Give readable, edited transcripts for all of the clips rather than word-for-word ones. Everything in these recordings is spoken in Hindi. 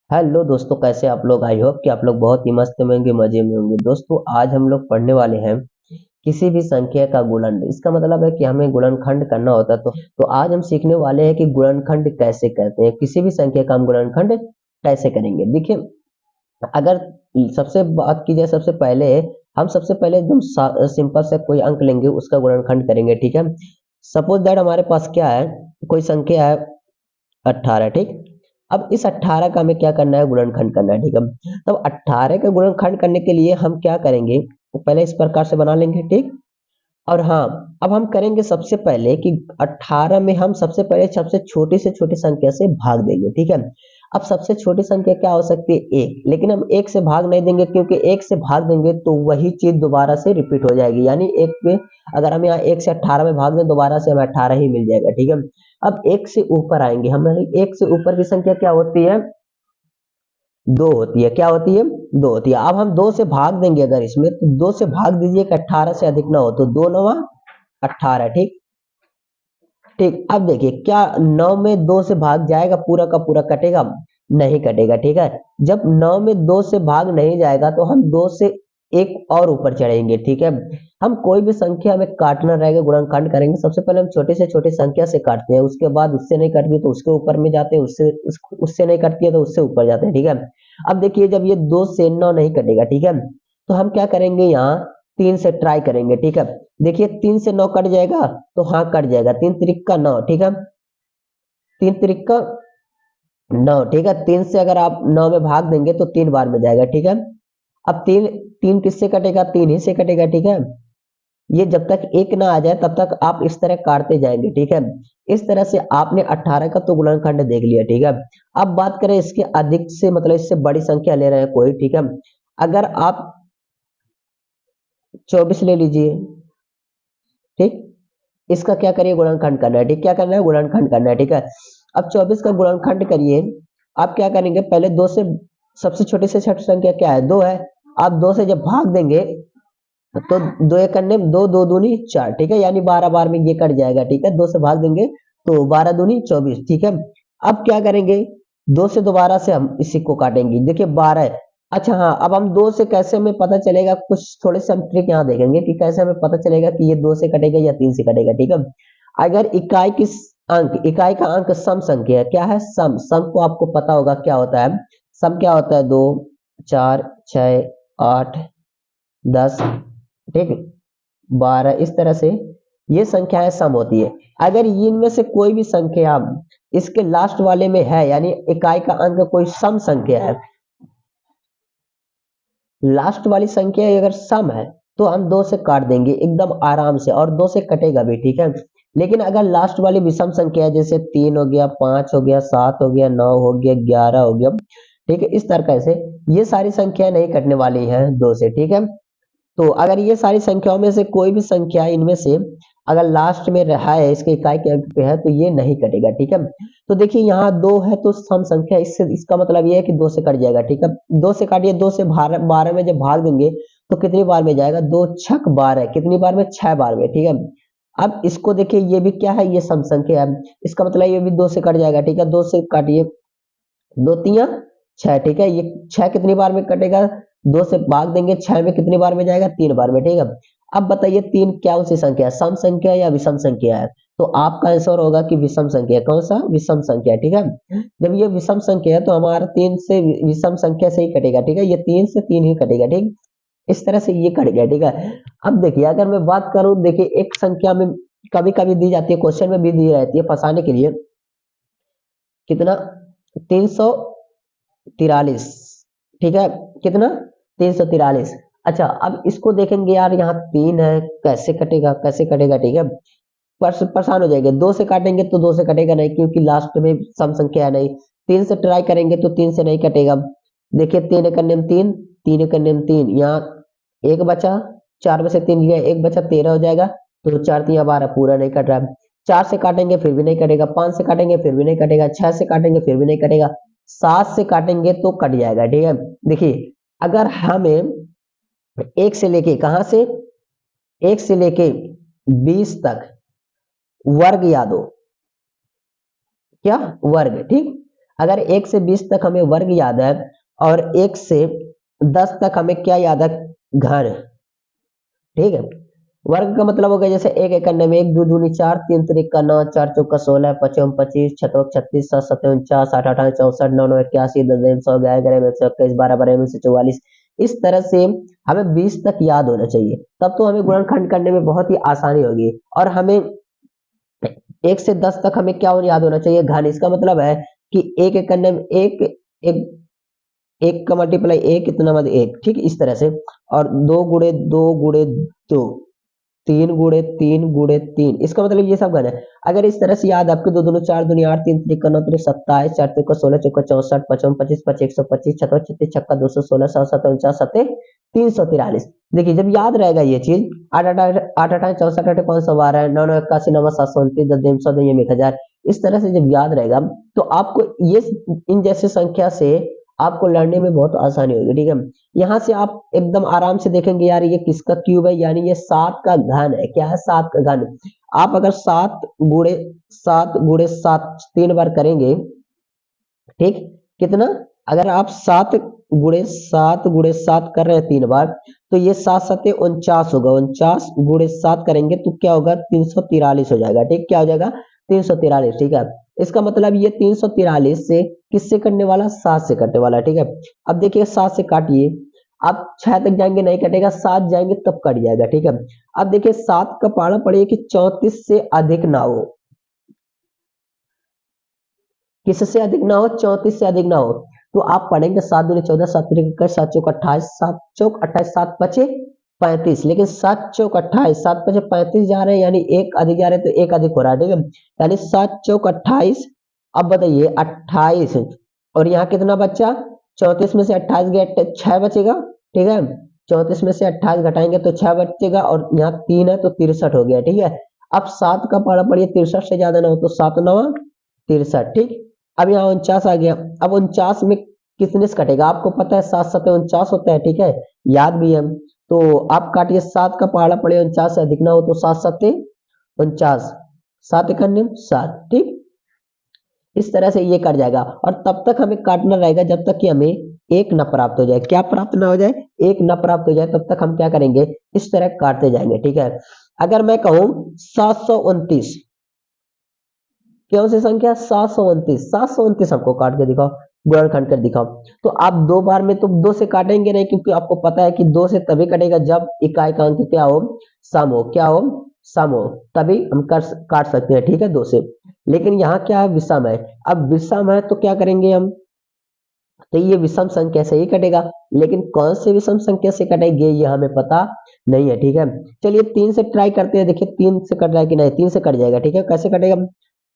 हेलो दोस्तों, कैसे आप लोग। आई होप कि आप लोग बहुत ही मस्त में होंगे, मजे में होंगे। दोस्तों आज हम लोग पढ़ने वाले हैं किसी भी संख्या का गुणन। इसका मतलब है कि हमें गुणनखंड करना होता है। तो आज हम सीखने वाले हैं कि गुणनखंड कैसे करते हैं, किसी भी संख्या का हम गुणनखंड कैसे करेंगे। देखिए, अगर सबसे बात की जाए, सबसे पहले एकदम सिंपल से कोई अंक लेंगे, उसका गुणनखंड करेंगे। ठीक है, सपोज दैट हमारे पास क्या है, कोई संख्या है 18। ठीक, अब इस 18 का हमें क्या करना है, गुणनखंड करना है। ठीक है, तब 18 का गुणनखंड करने के लिए हम क्या करेंगे, तो पहले इस प्रकार से बना लेंगे। ठीक, और हाँ, अब हम करेंगे सबसे पहले कि 18 में हम सबसे पहले सबसे छोटी से छोटी संख्या से भाग देंगे। ठीक है, अब सबसे छोटी संख्या क्या हो सकती है, एक। लेकिन हम एक से भाग नहीं देंगे, क्योंकि एक से भाग देंगे तो वही चीज दोबारा से रिपीट हो जाएगी। यानी एक पे अगर हम यहाँ एक से 18 में भाग दें, दोबारा से हमें 18 ही मिल जाएगा। ठीक है, अब एक से ऊपर आएंगे, हमारी एक से ऊपर की संख्या क्या होती है, दो होती है। क्या होती है, दो होती है। अब हम दो से भाग देंगे, अगर इसमें तो दो से भाग दीजिए कि 18 से अधिक ना हो, तो दो नवा 18। ठीक, ठीक। अब देखिए, क्या 9 में 2 से भाग जाएगा, पूरा का पूरा कटेगा, नहीं कटेगा। ठीक है, जब 9 में 2 से भाग नहीं जाएगा तो हम 2 से एक और ऊपर चढ़ेंगे। ठीक है, हम कोई भी संख्या हमें काटना रहेगा, गुणनखंड करेंगे, सबसे पहले हम छोटे से छोटे संख्या से काटते हैं, उसके बाद उससे नहीं कटती तो उसके ऊपर में जाते हैं, उससे नहीं कटती है तो उससे ऊपर जाते हैं। ठीक है, अब देखिए, जब ये 2 से 9 नहीं कटेगा, ठीक है, तो हम क्या करेंगे, यहाँ 3 से ट्राई करेंगे। ठीक है, देखिए 3 से 9 कट जाएगा, तो हाँ कट जाएगा, 3 त्रिक का 9। ठीक है, 3 त्रिक का 9। ठीक है, 3 से अगर आप 9 में भाग देंगे तो 3 बार में जाएगा। ठीक है, अब तीन तीन किससे कटेगा, 3 ही से कटेगा। ठीक है, ये जब तक एक ना आ जाए तब तक आप इस तरह काटते जाएंगे। ठीक है, इस तरह से आपने 18 का तो गुणनखंड देख लिया। ठीक है, अब बात करें इसके अधिक से, मतलब इससे बड़ी संख्या ले रहे हैं कोई। ठीक है, अगर आप 24 ले लीजिए। ठीक, इसका क्या करिए, गुणनखंड करना है। ठीक, क्या करना है, गुणनखंड करना है। ठीक है, अब 24 का गुणनखंड करिए। आप क्या करेंगे, पहले दो से सबसे छोटी से छोटी संख्या क्या है, दो है। आप दो से जब भाग देंगे तो दो एक करने में दो, दो दूनी चार। ठीक है, यानी 12 बार में ये कट जाएगा। ठीक है, दो से भाग देंगे तो 12 दूनी 24। ठीक है, अब क्या करेंगे, दो से दोबारा से हम इसी को काटेंगे। देखिए 12। अच्छा हाँ, अब हम दो से कैसे हमें पता चलेगा, कुछ थोड़े से हम ट्रिक यहाँ देखेंगे कि कैसे हमें पता चलेगा कि ये दो से कटेगा या तीन से कटेगा। ठीक है, अगर इकाई का अंक सम संख्या है, क्या है, सम। सम को आपको पता होगा क्या होता है, सम क्या होता है, 2 4 6 8 10। ठीक, 12, इस तरह से ये संख्याएं सम होती है। अगर इनमें से कोई भी संख्या इसके लास्ट वाले में है, यानी इकाई का अंक कोई सम संख्या है, लास्ट वाली संख्या अगर सम है, तो हम दो से काट देंगे एकदम आराम से, और दो से कटेगा भी। ठीक है, लेकिन अगर लास्ट वाली विषम संख्या है, जैसे 3 हो गया, 5 हो गया, 7 हो गया, 9 हो गया, 11 हो गया, ठीक है, इस तरह से ये सारी संख्या नहीं कटने वाली है दो से। ठीक है, तो अगर ये सारी संख्याओं में से कोई भी संख्या इनमें से अगर लास्ट में रहा है, इसके इकाई के अंक पे है, तो ये नहीं कटेगा। ठीक है, तो देखिए यहाँ दो है तो सम संख्या, इससे इसका मतलब ये है कि दो से कट जाएगा। ठीक है, दो से काटिए, दो से 12 में जब भाग देंगे तो कितनी बार में जाएगा, दो छक 12, कितनी बार में, 6 बार में। ठीक है, अब इसको देखिए, ये भी क्या है, ये सम संख्या है, इसका मतलब ये भी दो से कट जाएगा। ठीक है, दो से काटिए, दो तिया 6। ठीक है, ये 6 कितनी बार में कटेगा, दो से भाग देंगे, 6 में कितनी बार में जाएगा, 3 बार में। ठीक है, अब बताइए तीन क्या उसी संख्या है, सम संख्या या विषम संख्या है, तो आपका आंसर होगा कि विषम संख्या। कौन सा, विषम संख्या। ठीक है, जब ये विषम संख्या है तो हमारा तीन से विषम संख्या से ही कटेगा। ठीक है, ये तीन से तीन ही कटेगा। ठीक, इस तरह से ये कट गया। ठीक है, अब देखिए, अगर मैं बात करूं, देखिए एक संख्या में कभी कभी दी जाती है, क्वेश्चन में भी दी रहती है फंसाने के लिए, कितना, 343। ठीक है, कितना, 343। अच्छा, अब इसको देखेंगे, यार यहाँ तीन है, कैसे कटेगा, कैसे कटेगा। ठीक है, परेशान हो जाएंगे, दो से काटेंगे तो दो से कटेगा नहीं, क्योंकि लास्ट में सम संख्या है नहीं। तीन से ट्राई करेंगे तो तीन से नहीं कटेगा। देखिए, तीन एक नियम तीन, तीन एक नियम तीन, यहाँ एक बचा, चार में से तीन लिया, एक बचा, 13 हो जाएगा, तो चार तीन 12, पूरा नहीं कट रहा है। चार से काटेंगे फिर भी नहीं कटेगा, 5 से काटेंगे फिर भी नहीं कटेगा, 6 से काटेंगे फिर भी नहीं कटेगा, 7 से काटेंगे तो कट जाएगा। ठीक है, देखिए, अगर हमें एक से लेके, कहां से, एक से लेके 20 तक वर्ग याद हो, क्या, वर्ग। ठीक, अगर 1 से 20 तक हमें वर्ग याद है और 1 से 10 तक हमें क्या याद है, घन। ठीक है, वर्ग का मतलब हो गया जैसे 1 एक अन्य में 1 2 दूनी 4 3 तिरिक का 9 4 चौका 16 पचम 25 छठोक 36 7 7 49 8 8 64 9 9 81 10 100 11 11 121 12 12 144। इस तरह से हमें 20 तक याद होना चाहिए, तब तो हमें गुणनखंड करने में बहुत ही आसानी होगी। और हमें 1 से 10 तक हमें क्या याद होना चाहिए, घन। इसका मतलब है कि एक एक करने में एक एक एक का मल्टीप्लाई एक कितना मतलब एक, ठीक इस तरह से। और 2 गुणे 2 3 गुणे 3 गुणे 3, इसका मतलब ये सब घन है। अगर इस तरह से याद आपके 2 दूनी 4 दूनी 8 3 त्रिक 9 त्रिक 27 4 त्रिक 16 चौका 64 55 25 25 125 छठा 36 छक्का 216 7 7 49 7 343। देखिए जब याद रहेगा ये चीज, 8 8 8 8 64 8 512 9 9 81 9 729 10 100 10 1000, इस तरह से जब याद रहेगा तो आपको ये इन जैसे संख्या से आपको लड़ने में बहुत आसानी होगी। ठीक है, यहाँ से आप एकदम आराम से देखेंगे यार ये किसका क्यूब है, यानी ये 7 का घन है। क्या है, 7 का घन। आप अगर 7 गुणे 7 3 बार करेंगे, ठीक कितना, अगर आप 7 गुणे 7 कर रहे हैं 3 बार, तो ये 7 सत्ते 49 होगा। 49 गुणे 7 करेंगे तो क्या होगा, 343 हो जाएगा। ठीक, क्या हो जाएगा, 343। ठीक है, इसका मतलब ये 343 से किससे कटने वाला, 7 से कटने वाला। ठीक है, अब देखिए 7 से काटिए, आप 6 तक जाएंगे नहीं कटेगा, 7 जाएंगे तब कट जाएगा। ठीक है, अब देखिए 7 का पारा पड़िए कि 34 से अधिक ना हो, किससे अधिक ना हो, 34 से अधिक ना हो। तो आप पढ़ेंगे 7 दूनी 14 7 त्रिक 21 7 चौक 28 7 चौक 28 7 पचे 35, लेकिन 7 चौक 28 7 पचे 35 जा रहे हैं, यानी एक अधिक जा रहे हैं तो एक अधिक हो रहा है। ठीक है, यानी 7 चौक 28। अब बताइए 28 और यहाँ कितना बच्चा, 34 में से 28 गया 6 बचेगा। ठीक है, 34 में से 28 घटाएंगे तो 6 बचेगा, और यहाँ 3 है तो 63 हो गया। ठीक है, अब 7 का पारा पड़िए 63 से ज्यादा ना हो तो 7 9 63। ठीक, अब यहाँ 49 आ गया। अब 49 में कितने से कटेगा, आपको पता है 7 7 49 होता है। ठीक है, याद भी है। तो आप काटिए, 7 का पहाड़ा पड़े 49 से अधिक ना हो तो 7 7 49 7 इकन्ने 7। ठीक, इस तरह से ये कट जाएगा, और तब तक हमें काटना रहेगा जब तक कि हमें एक न प्राप्त हो जाए। क्या प्राप्त ना हो जाए, एक न प्राप्त हो जाए, तब तक हम क्या करेंगे, इस तरह काटते जाएंगे। ठीक है, अगर मैं कहूं 729, कौन सी संख्या, 729 हमको काट के दिखाओ, गुणनखंड कर दिखाओ। तो आप 2 बार में तो 2 से काटेंगे नहीं, क्योंकि आपको पता है कि 2 से तभी कटेगा जब इकाई का अंक क्या हो, सम हो। क्या हो, सम हो, तभी हम काट सकते हैं। ठीक है, 2 से। लेकिन यहाँ क्या है, विषम है। अब विषम है तो क्या करेंगे हम, तो ये विषम संख्या से ही कटेगा, लेकिन कौन से विषम संख्या से कटेंगे ये हमें पता नहीं है। ठीक है, चलिए 3 से ट्राई करते हैं, देखिए 3 से कट रहा है कि नहीं, 3 से कट जाएगा। ठीक है, कैसे कटेगा।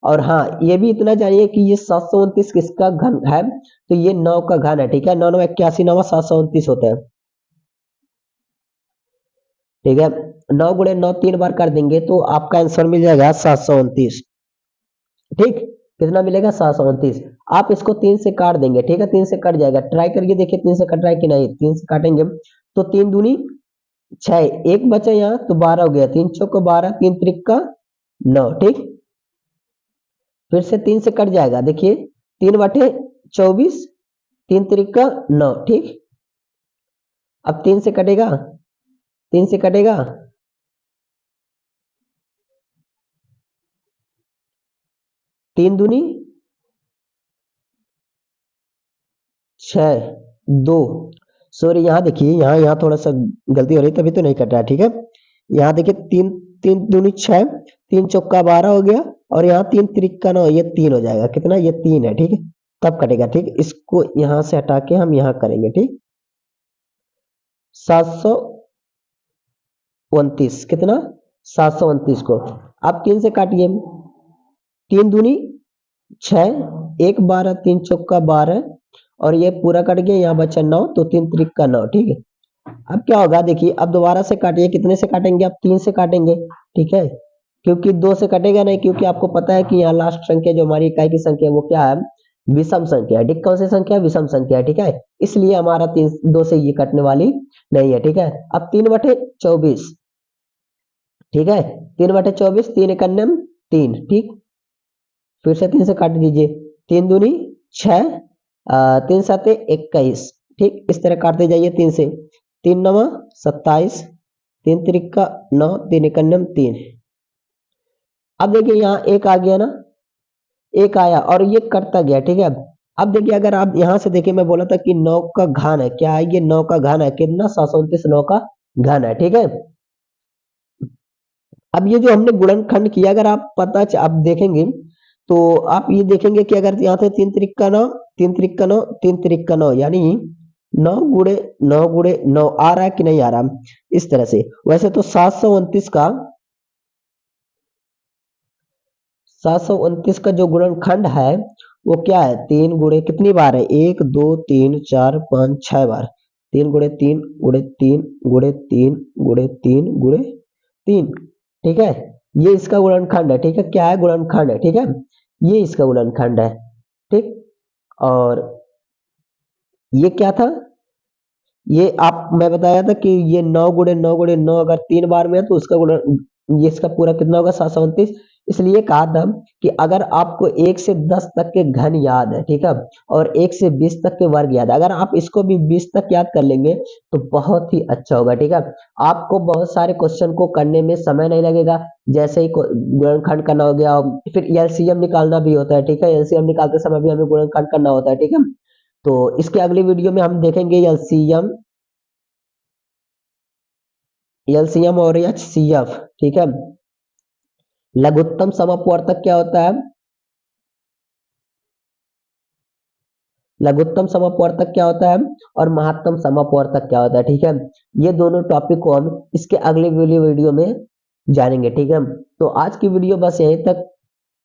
और हाँ, ये भी इतना जानिए कि ये 729 किसका घन है, तो ये 9 का घन है। ठीक है, 9 9 81 9 729 होता है। ठीक है, 9 गुणे 9 3 बार कर देंगे तो आपका आंसर मिल जाएगा 729। ठीक, कितना मिलेगा, 729। आप इसको 3 से काट देंगे। ठीक है, 3 से कट जाएगा, ट्राई करके देखिए 3 से कट रहा है कि नहीं। 3 से काटेंगे तो 3 दूनी 6, एक बचा यहाँ तो 12 हो गया, 3 चौक 12 3 त्रिक का 9। ठीक, फिर से 3 से कट जाएगा, देखिए 3/24 3 त्रिक का 9। ठीक, अब 3 से कटेगा, 3 से कटेगा, 3 दूनी 6 2, सॉरी यहाँ देखिए, यहाँ यहाँ थोड़ा सा गलती हो रही तभी तो नहीं कट रहा है। ठीक है, यहाँ देखिए 3 3 दूनी 6 3 चौका 12 हो गया, और यहाँ 3 त्रिक का 9, ये 3 हो जाएगा, कितना, ये 3 है। ठीक है, तब कटेगा। ठीक, इसको यहाँ से हटा के हम यहाँ करेंगे। ठीक, 729 कितना, 729 को आप 3 से काटिए, 3 दूनी 6 1 12 3 चौका 12, और ये पूरा कट गया, यहाँ बचा 9 तो 3 त्रिक का 9। ठीक है, अब क्या होगा, देखिए अब दोबारा से काटिए, कितने से काटेंगे, आप 3 से काटेंगे। ठीक है, क्योंकि 2 से कटेगा नहीं, क्योंकि आपको पता है कि यहाँ लास्ट संख्या जो हमारी इकाई की संख्या है वो क्या है, विषम संख्या है। ठीक, कौन सी संख्या है, विषम संख्या है। ठीक है, इसलिए हमारा 2 से ये कटने वाली नहीं है। ठीक है, अब 3/24। ठीक है, 3/24 3 एकन्नम 3। ठीक, फिर से 3 से काट दीजिए, 3 दूनी 6 3 7 21, ठीक इस तरह काटते जाइए 3 से, 3 9 27, 3 त्रिका 9, 3 इकन्नम 3। अब देखिए यहाँ एक आ गया ना, एक आया और ये कटता गया, ठीक है। अब देखिए अगर आप यहाँ से देखिए, मैं बोला था कि 9 का घन है, क्या है ये 9 का घन है, कितना 729 9 का घन है, ठीक है। अब ये जो हमने गुणनखंड किया, अगर आप देखेंगे तो आप ये देखेंगे कि अगर यहाँ से 3 त्रिका 9, 3 त्रिका 9, 3 त्रिका 9, यानी 9 गुणे 9 गुणे 9 आ रहा है कि नहीं आ रहा, इस तरह से। वैसे तो 729 का जो गुणनखंड है वो क्या है, 3 गुणे कितनी बार है, 1 2 3 4 5 6 बार, 3 गुणे 3 गुणे 3 गुणे 3 गुणे 3 गुणे 3, ठीक है। ये इसका गुणनखंड है, ठीक है, क्या है गुणनखंड है, ठीक है, ये इसका गुणनखंड है, ठीक। और ये क्या था, ये आप मैं बताया था कि ये 9 गुणे 9 गुणे 9 अगर 3 बार में है तो उसका गुणन, ये इसका पूरा कितना होगा 729। इसलिए कहा था कि अगर आपको 1 से 10 तक के घन याद है, ठीक है, और 1 से 20 तक के वर्ग याद है, अगर आप इसको भी 20 तक याद कर लेंगे तो बहुत ही अच्छा होगा, ठीक है। आपको बहुत सारे क्वेश्चन को करने में समय नहीं लगेगा, जैसे ही गुणनखंड करना हो गया, फिर एलसीएम निकालना भी होता है, ठीक है, एलसीएम निकालते समय भी हमें गुणनखंड करना होता है, ठीक है। तो इसके अगली वीडियो में हम देखेंगे एलसीएम, एलसीएम और एचसीएफ, ठीक है। लघुत्तम समअपवर्तक क्या होता है, लघुत्तम समअपवर्तक क्या होता है, और महत्तम समअपवर्तक क्या होता है, ठीक है। ये दोनों टॉपिक को हम इसके अगले वीडियो में जानेंगे, ठीक है। तो आज की वीडियो बस यहीं तक।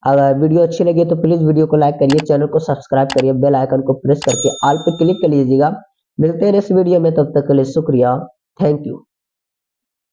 अगर वीडियो अच्छी लगी तो प्लीज वीडियो को लाइक करिए, चैनल को सब्सक्राइब करिए, बेल आइकन को प्रेस करके ऑल पे क्लिक कर लीजिएगा। मिलते हैं नेक्स्ट वीडियो में, तब तक के लिए शुक्रिया, थैंक यू।